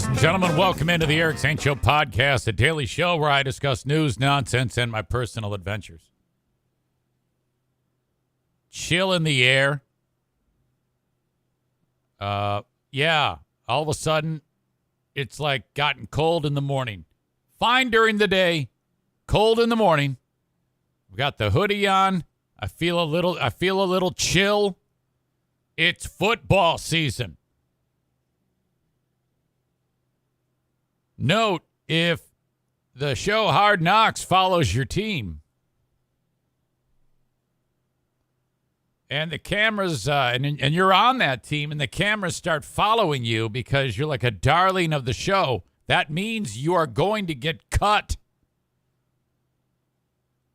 Ladies and gentlemen, welcome into the Eric St. Show podcast, a daily show where I discuss news, nonsense, and my personal adventures. Chill in the air. Yeah, all of a sudden, it's like gotten cold in the morning. Fine during the day, cold in the morning. We've got the hoodie on. I feel a little chill. It's football season. Note, if the show Hard Knocks follows your team and the cameras, and you're on that team and the cameras start following you because you're like a darling of the show, that means you are going to get cut.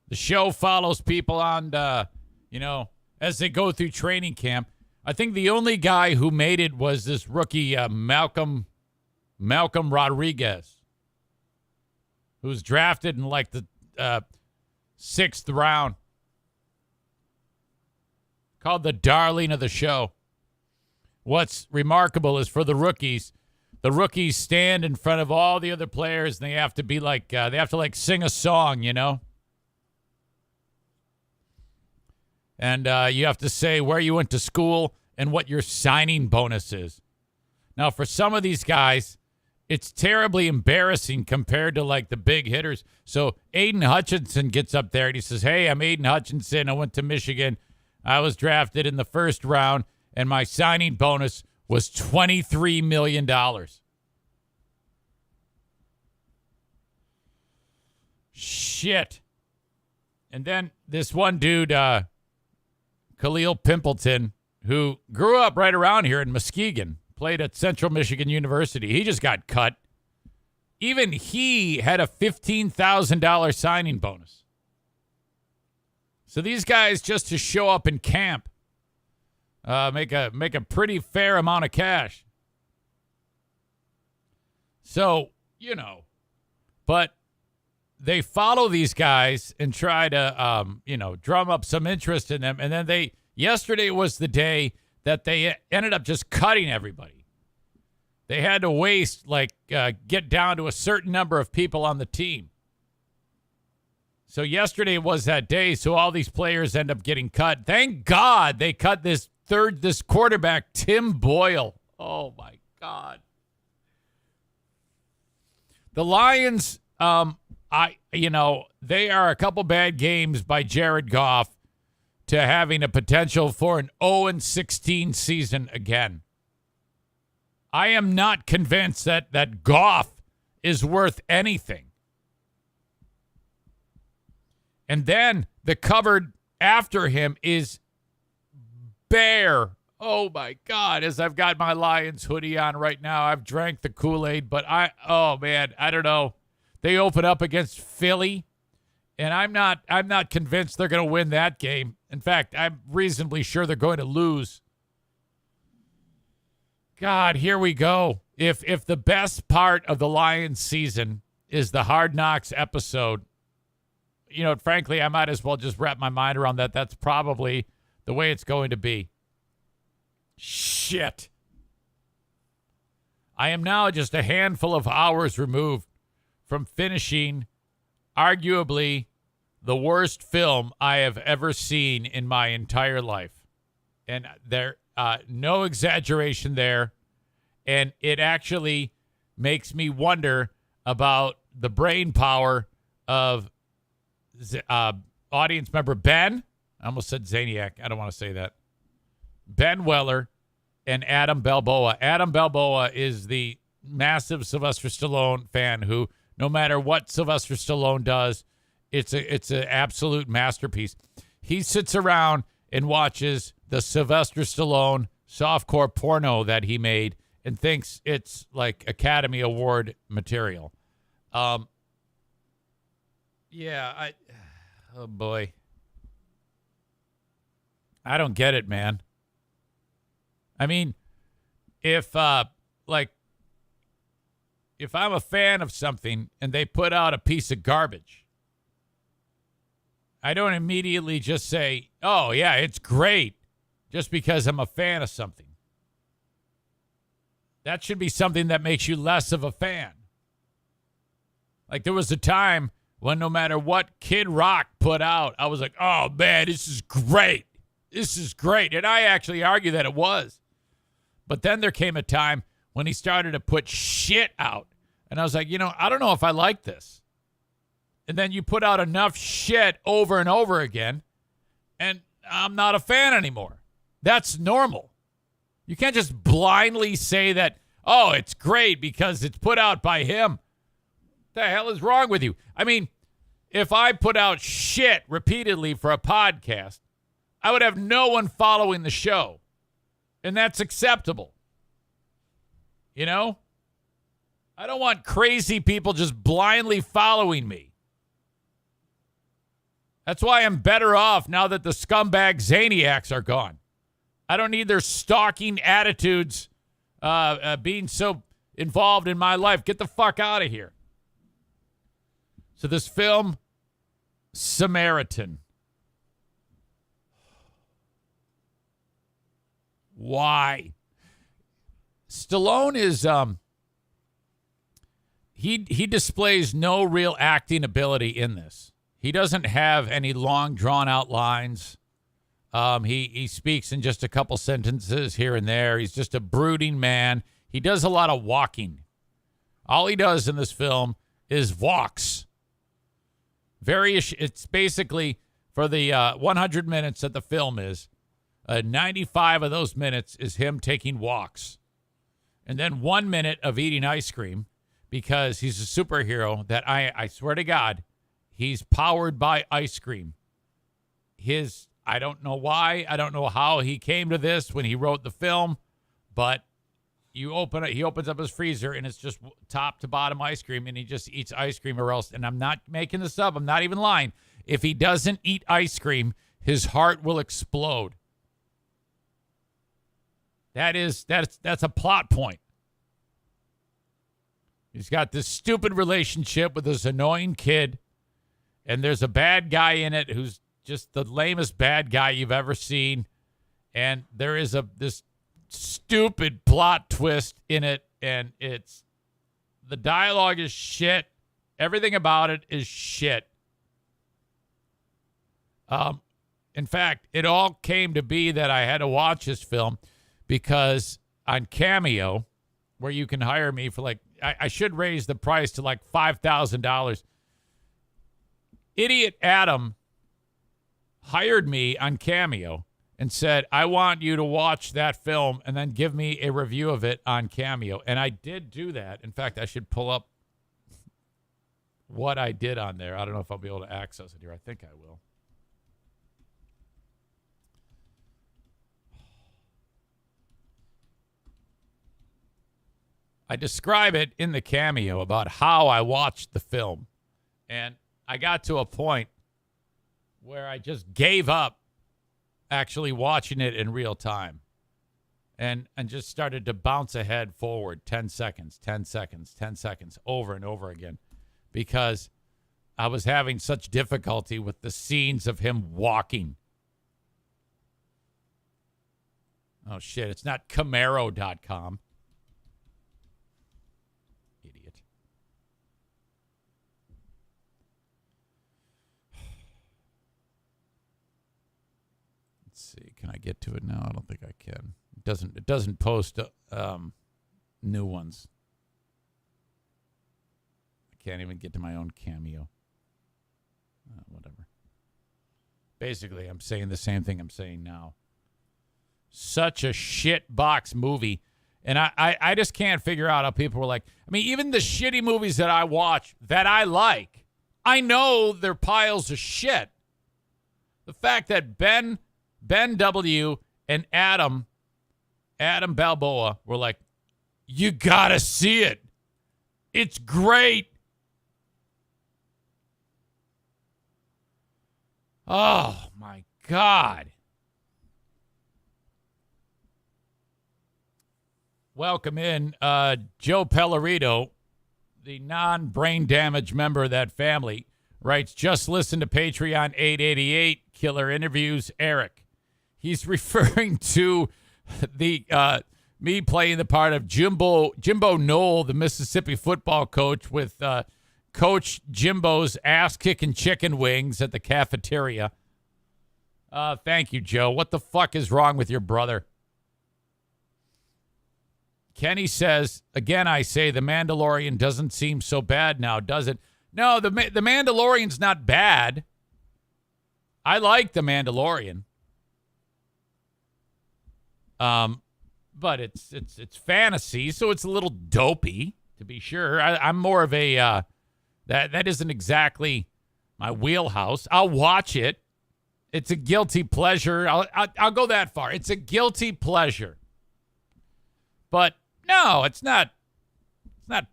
The show follows people on, as they go through training camp. I think the only guy who made it was this rookie, Malcolm Rodriguez, who was drafted in like the 6th round. Called the darling of the show. What's remarkable is for the rookies stand in front of all the other players and they have to be like, sing a song, you know? And you have to say where you went to school and what your signing bonus is. Now, for some of these guys, it's terribly embarrassing compared to, like, the big hitters. So Aiden Hutchinson gets up there and he says, "Hey, I'm Aiden Hutchinson. I went to Michigan. I was drafted in the 1st round, and my signing bonus was $23 million. Shit. And then this one dude, Khalil Pimpleton, who grew up right around here in Muskegon, played at Central Michigan University. He just got cut. Even he had a $15,000 signing bonus. So these guys, just to show up in camp, make a pretty fair amount of cash. So, but they follow these guys and try to, drum up some interest in them. And then yesterday was the day that they ended up just cutting everybody. They had to get down to a certain number of people on the team. So yesterday was that day, so all these players end up getting cut. Thank God they cut this quarterback, Tim Boyle. Oh, my God. The Lions, they are a couple bad games by Jared Goff to having a potential for an 0-16 season again. I am not convinced that Goff is worth anything. And then the cupboard after him is bare. Oh, my God. As I've got my Lions hoodie on right now, I've drank the Kool-Aid, but I don't know. They open up against Philly, and I'm not convinced they're going to win that game. In fact, I'm reasonably sure they're going to lose. God, here we go. If the best part of the Lions season is the Hard Knocks episode, frankly, I might as well just wrap my mind around that. That's probably the way it's going to be. Shit. I am now just a handful of hours removed from finishing arguably the worst film I have ever seen in my entire life. And there, no exaggeration there. And it actually makes me wonder about the brain power of audience member Ben. I almost said Zaniac. I don't want to say that. Ben Weller and Adam Balboa. Adam Balboa is the massive Sylvester Stallone fan who, no matter what Sylvester Stallone does, it's an absolute masterpiece. He sits around and watches the Sylvester Stallone softcore porno that he made and thinks it's like Academy Award material. Oh boy. I don't get it, man. I mean, if I'm a fan of something and they put out a piece of garbage, I don't immediately just say, "Oh, yeah, it's great," just because I'm a fan of something. That should be something that makes you less of a fan. Like there was a time when no matter what Kid Rock put out, I was like, oh man, this is great. This is great. And I actually argue that it was. But then there came a time when he started to put shit out. And I was like, I don't know if I like this. And then you put out enough shit over and over again, and I'm not a fan anymore. That's normal. You can't just blindly say that, oh, it's great because it's put out by him. What the hell is wrong with you? I mean, if I put out shit repeatedly for a podcast, I would have no one following the show. And that's acceptable. I don't want crazy people just blindly following me. That's why I'm better off now that the scumbag Zaniacs are gone. I don't need their stalking attitudes being so involved in my life. Get the fuck out of here. So this film, Samaritan. Why? Stallone is he displays no real acting ability in this. He doesn't have any long drawn out lines. He speaks in just a couple sentences here and there. He's just a brooding man. He does a lot of walking. All he does in this film is walks. It's basically for the 100 minutes that the film is, 95 of those minutes is him taking walks. And then 1 minute of eating ice cream because he's a superhero that I swear to God, he's powered by ice cream. I don't know why. I don't know how he came to this when he wrote the film, but he opens up his freezer and it's just top to bottom ice cream and he just eats ice cream or else. And I'm not making this up. I'm not even lying. If he doesn't eat ice cream, his heart will explode. That's a plot point. He's got this stupid relationship with this annoying kid, and there's a bad guy in it who's just the lamest bad guy you've ever seen, and there is this stupid plot twist in it, and the dialogue is shit. Everything about it is shit. In fact, it all came to be that I had to watch this film because on Cameo, where you can hire me for I should raise the price to $5,000. Idiot Adam hired me on Cameo and said, I want you to watch that film and then give me a review of it on Cameo. And I did do that. In fact, I should pull up what I did on there. I don't know if I'll be able to access it here. I think I will. I describe it in the Cameo about how I watched the film. And I got to a point where I just gave up actually watching it in real time and just started to bounce ahead forward 10 seconds, 10 seconds, 10 seconds over and over again because I was having such difficulty with the scenes of him walking. Oh, shit. It's not Camaro.com. Idiot. Let's see. Can I get to it now? I don't think I can. It doesn't post new ones. I can't even get to my own Cameo. Whatever. Basically, I'm saying the same thing I'm saying now. Such a shit box movie. And I just can't figure out how people were like, I mean, even the shitty movies that I watch that I like, I know they're piles of shit. The fact that Ben W. and Adam Balboa were like, you gotta see it. It's great. Oh, my God. Welcome in, Joe Pellerito, the non-brain damage member of that family, writes, just listen to Patreon 888, Killer Interviews, Eric. He's referring to the me playing the part of Jimbo Knoll, the Mississippi football coach, with Coach Jimbo's ass-kicking chicken wings at the cafeteria. Thank you, Joe. What the fuck is wrong with your brother? Kenny says, again, I say The Mandalorian doesn't seem so bad now, does it? No, the Mandalorian's not bad. I like The Mandalorian. But it's fantasy, so it's a little dopey, to be sure. I'm more of a that isn't exactly my wheelhouse. I'll watch it. It's a guilty pleasure. I'll go that far. It's a guilty pleasure. But no, it's not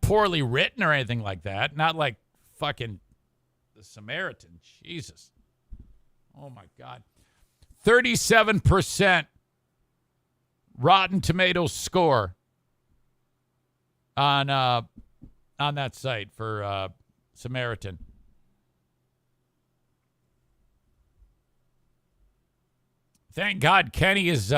poorly written or anything like that. Not like fucking The Samaritan. Jesus. Oh my God. 37% Rotten Tomatoes score on that site for Samaritan. Thank God Kenny is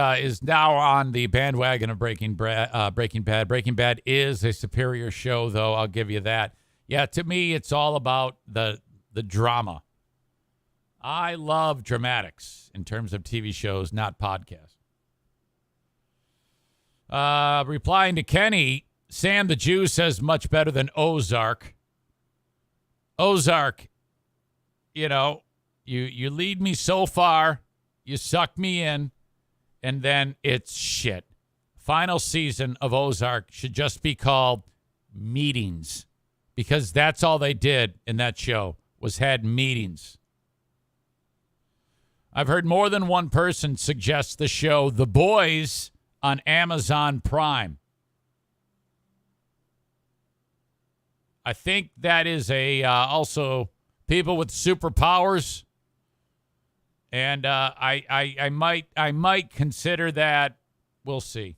now on the bandwagon of Breaking Bad. Breaking Bad is a superior show, though. I'll give you that. Yeah, to me, it's all about the drama. I love dramatics in terms of TV shows, not podcasts. Replying to Kenny, Sam the Jew says much better than Ozark. Ozark, you lead me so far. You suck me in, and then it's shit. Final season of Ozark should just be called Meetings, because that's all they did in that show was had meetings. I've heard more than one person suggest the show The Boys on Amazon Prime. I think that is also people with superpowers. And I might consider that. We'll see.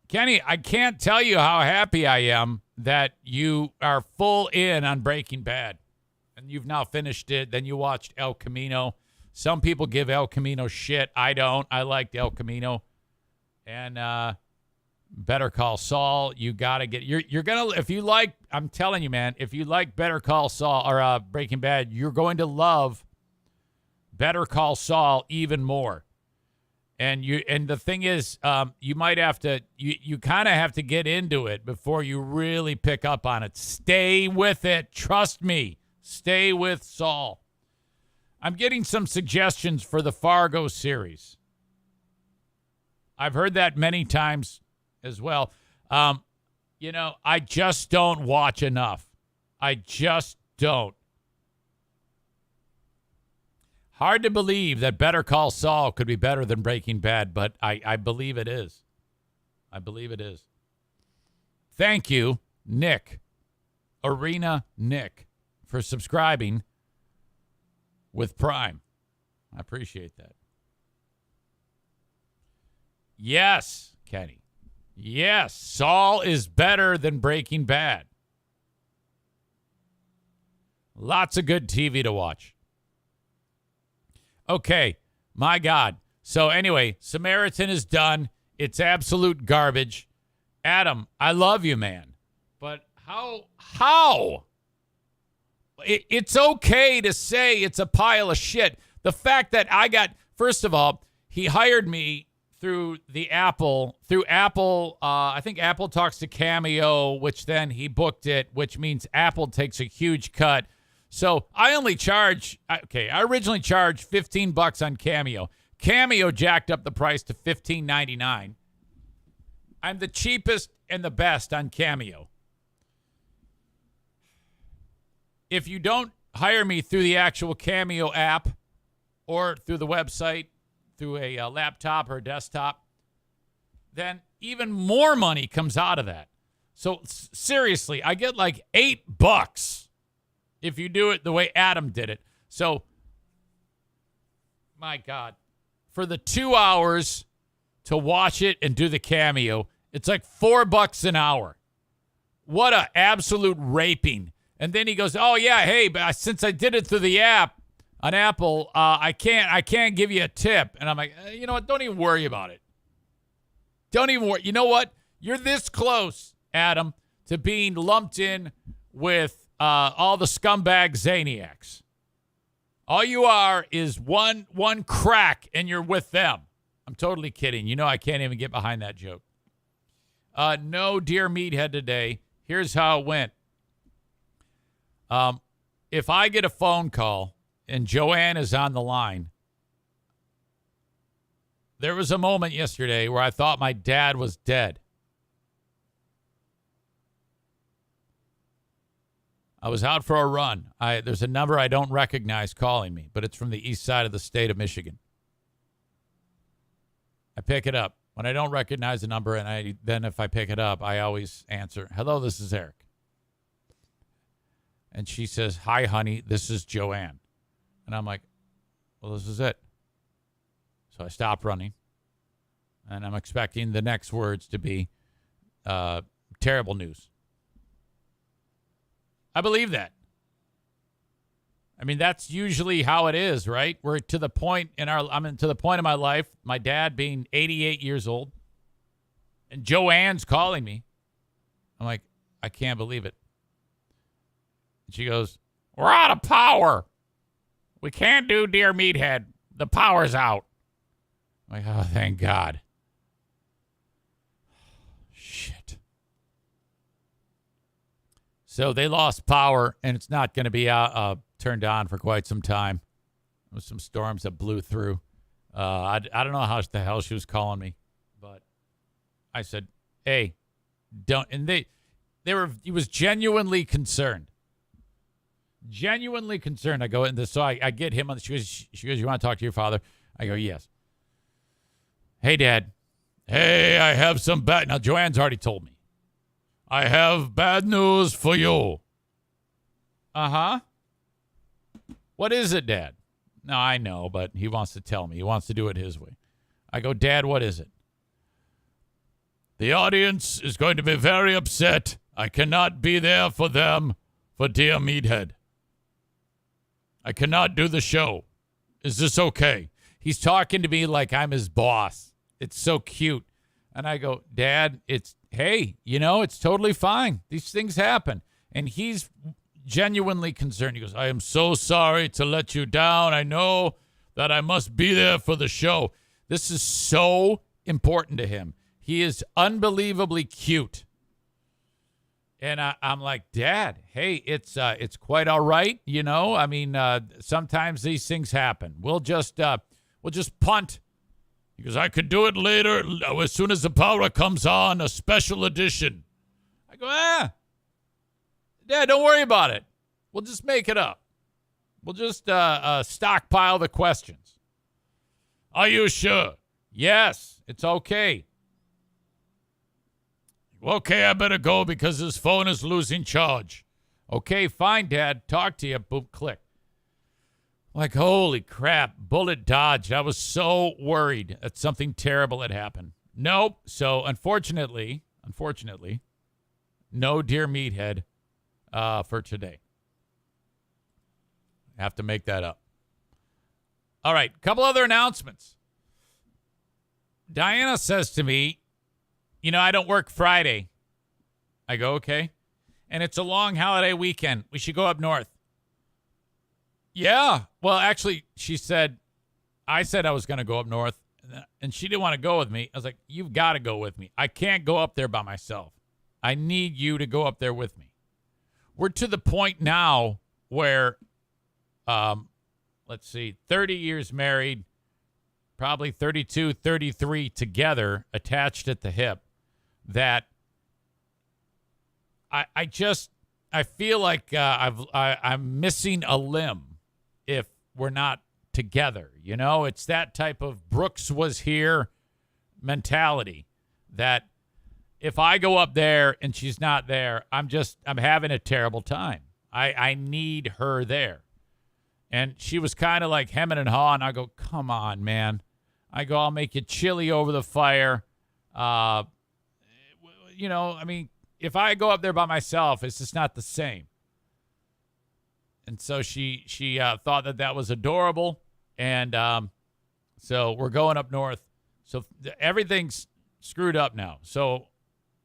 Kenny, I can't tell you how happy I am that you are full in on Breaking Bad. And you've now finished it. Then you watched El Camino. Some people give El Camino shit. I don't. I liked El Camino. And Better Call Saul, you got to get, you're going to, if you like, I'm telling you, man, if you like Better Call Saul or Breaking Bad, you're going to love Better Call Saul even more. And the thing is, you might have to, you kind of have to get into it before you really pick up on it. Stay with it. Trust me. Stay with Saul. I'm getting some suggestions for the Fargo series. I've heard that many times as well. I just don't watch enough. I just don't. Hard to believe that Better Call Saul could be better than Breaking Bad, but I believe it is. I believe it is. Thank you, Nick, Arena Nick, for subscribing with Prime. I appreciate that. Yes, Kenny. Yes, Saul is better than Breaking Bad. Lots of good TV to watch. Okay, my God. So anyway, Samaritan is done. It's absolute garbage. Adam, I love you, man. But how? It's okay to say it's a pile of shit. The fact that first of all, he hired me through Apple, I think Apple talks to Cameo, which then he booked it, which means Apple takes a huge cut. So I only charge, I originally charged $15 on Cameo. Cameo jacked up the price to $15.99. I'm the cheapest and the best on Cameo. If you don't hire me through the actual Cameo app or through the website, through a laptop or a desktop, then even more money comes out of that. So seriously, I get like $8 if you do it the way Adam did it. So, my God, for the 2 hours to watch it and do the Cameo, it's like $4 an hour. What a absolute raping. And then he goes, oh yeah, hey, but since I did it through the app, on Apple, I can't give you a tip. And I'm like, you know what? Don't even worry about it. Don't even worry. You know what? You're this close, Adam, to being lumped in with all the scumbag Zaniacs. All you are is one crack, and you're with them. I'm totally kidding. You know I can't even get behind that joke. No Dear Meathead today. Here's how it went. If I get a phone call and Joanne is on the line, there was a moment yesterday where I thought my dad was dead. I was out for a run. There's a number I don't recognize calling me, but it's from the east side of the state of Michigan. I pick it up. When I don't recognize the number, and then if I pick it up, I always answer, "Hello, this is Eric." And she says, "Hi, honey, this is Joanne." And I'm like, well, this is it. So I stop running, and I'm expecting the next words to be terrible news. I believe that. I mean, that's usually how it is, right? We're to the point to the point of my life, my dad being 88 years old, and Joanne's calling me. I'm like, I can't believe it. And she goes, "We're out of power. We can't do Dear Meathead. The power's out." I'm like, oh, thank God. Shit. So they lost power, and it's not going to be turned on for quite some time. There was some storms that blew through. I don't know how the hell she was calling me, but I said, "Hey, don't." And he was genuinely concerned. Genuinely concerned. I go into so I get him on. She goes, "You want to talk to your father?" I go, "Yes." "Hey, Dad. Hey, I have some bad." Now Joanne's already told me. "I have bad news for you." Uh-huh. "What is it, Dad?" "No, I know, but he wants to tell me. He wants to do it his way." I go, "Dad, what is it?" "The audience is going to be very upset. I cannot be there for them for Dear Meathead. I cannot do the show. Is this okay?" He's talking to me like I'm his boss. It's so cute. And I go, "Dad, hey, it's totally fine. These things happen." And he's genuinely concerned. He goes, "I am so sorry to let you down. I know that I must be there for the show." This is so important to him. He is unbelievably cute. And I'm like, "Dad, hey, it's quite all right. I mean, sometimes these things happen. We'll just punt." He goes, "I could do it later as soon as the power comes on, a special edition." I go, "Dad, don't worry about it. We'll just make it up. We'll just stockpile the questions." "Are you sure?" "Yes, it's okay." "Okay, I better go because his phone is losing charge." "Okay, fine, Dad. Talk to you." Boom, click. Like, holy crap, bullet dodged. I was so worried that something terrible had happened. Nope. So, unfortunately, no Dear Meathead for today. I have to make that up. All right, couple other announcements. Diana says to me, "I don't work Friday." I go, "Okay." "And it's a long holiday weekend. We should go up north." "Yeah." Well, actually, I said I was going to go up north, and she didn't want to go with me. I was like, "You've got to go with me. I can't go up there by myself. I need you to go up there with me." We're to the point now where, 30 years married, probably 32, 33 together, attached at the hip, that I feel like I'm missing a limb if we're not together. It's that type of Brooks was here mentality that if I go up there and she's not there, I'm having a terrible time. I need her there. And she was kind of like hemming and hawing. I go, "Come on, man." I go, "I'll make you chili over the fire." I mean, if I go up there by myself, it's just not the same. And so she thought that was adorable. And so we're going up north. So everything's screwed up now. So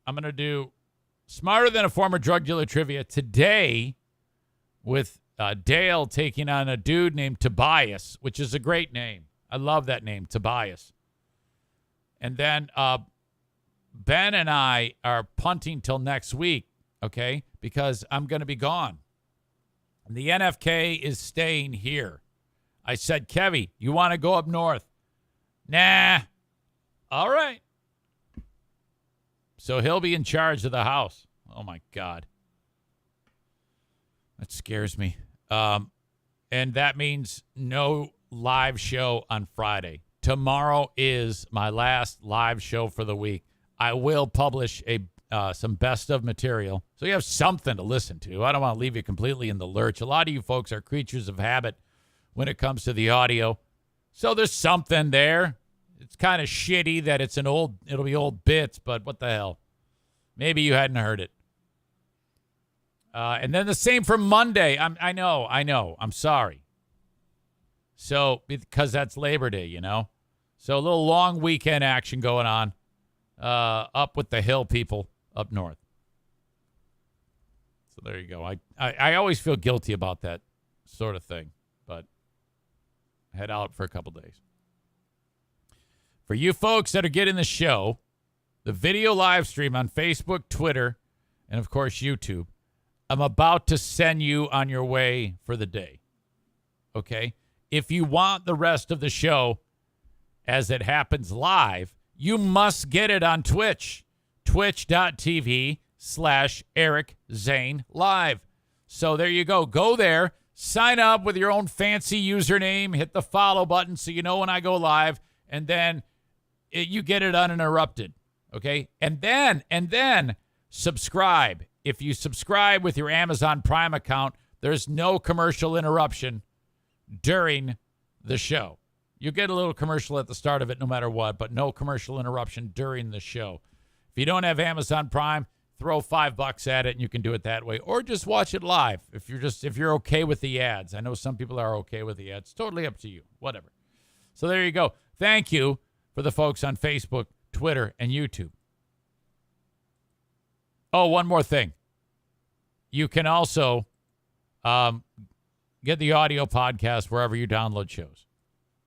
I'm going to do Smarter Than a Former Drug Dealer trivia today with Dale taking on a dude named Tobias, which is a great name. I love that name, Tobias. And then Ben and I are punting till next week, okay, because I'm going to be gone. And the NFK is staying here. I said, Kevy, you want to go up north? Nah. All right. So he'll be in charge of the house. Oh, my God. That scares me. And that means no live show on Friday. Tomorrow is my last live show for the week. I will publish some best of material, so you have something to listen to. I don't want to leave you completely in the lurch. A lot of you folks are creatures of habit when it comes to the audio, so there's something there. It's kind of shitty that it'll be old bits, but what the hell? Maybe you hadn't heard it. And then the same for Monday. I know. I'm sorry. So, because that's Labor Day, you know? So a little long weekend action going on up with the Hill people up north. So there you go. I always feel guilty about that sort of thing, but head out for a couple days. For you folks that are getting the show, the video live stream on Facebook, Twitter, and, of course, YouTube, I'm about to send you on your way for the day. Okay? If you want the rest of the show as it happens live, you must get it on Twitch. Twitch.tv/Eric Zane Live. So there you go. Go there. Sign up with your own fancy username. Hit the follow button so you know when I go live. And then you get it uninterrupted. Okay? And then subscribe. If you subscribe with your Amazon Prime account, there's no commercial interruption during the show. You get a little commercial at the start of it no matter what, but no commercial interruption during the show. If you don't have Amazon Prime, throw $5 at it and you can do it that way, or just watch it live if you're okay with the ads. I know some people are okay with the ads. Totally up to you. Whatever. So there you go. Thank you for the folks on Facebook, Twitter, and YouTube. Oh, one more thing. You can also get the audio podcast wherever you download shows.